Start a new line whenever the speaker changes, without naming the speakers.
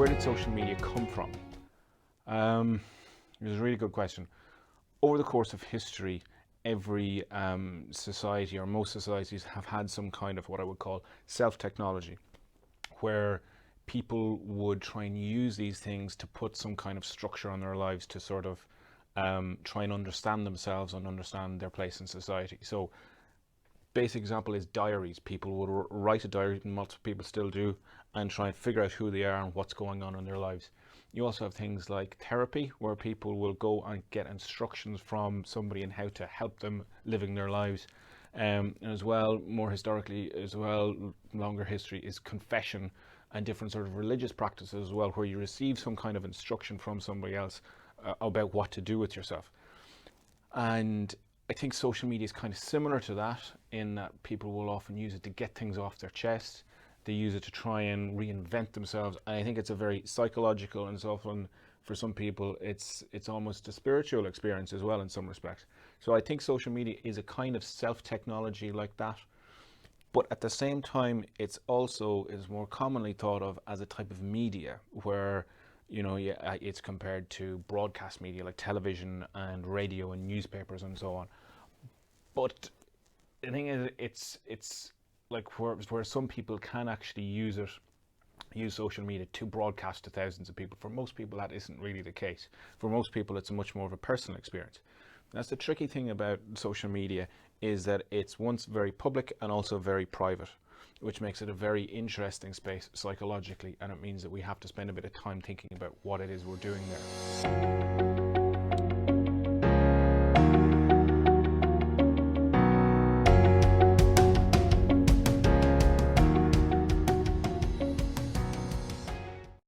where did social media come from? It was a really good question. Over the course of history, every society or most societies have had some kind of what I would call self-technology, where people would try and use these things to put some kind of structure on their lives to sort of try and understand themselves and understand their place in society. So basic example is diaries. People would write a diary, and multiple people still do, and try and figure out who they are and what's going on in their lives. You also have things like therapy, where people will go and get instructions from somebody in how to help them living their lives. And as well, more historically, as well, longer history is confession and different sort of religious practices as well, where you receive some kind of instruction from somebody else about what to do with yourself. And I think social media is kind of similar to that in that people will often use it to get things off their chest. They use it to try and reinvent themselves. And I think it's a very psychological, and it's often for some people it's almost a spiritual experience as well in some respects. So I think social media is a kind of self-technology like that. But at the same time, it's also is more commonly thought of as a type of media where, yeah, it's compared to broadcast media like television and radio and newspapers and so on. But the thing is, it's like where some people can actually use social media to broadcast to thousands of people. For most people, that isn't really the case. For most people, it's much more of a personal experience. That's the tricky thing about social media, is that it's once very public and also very private, which makes it a very interesting space psychologically, and it means that we have to spend a bit of time thinking about what it is we're doing there.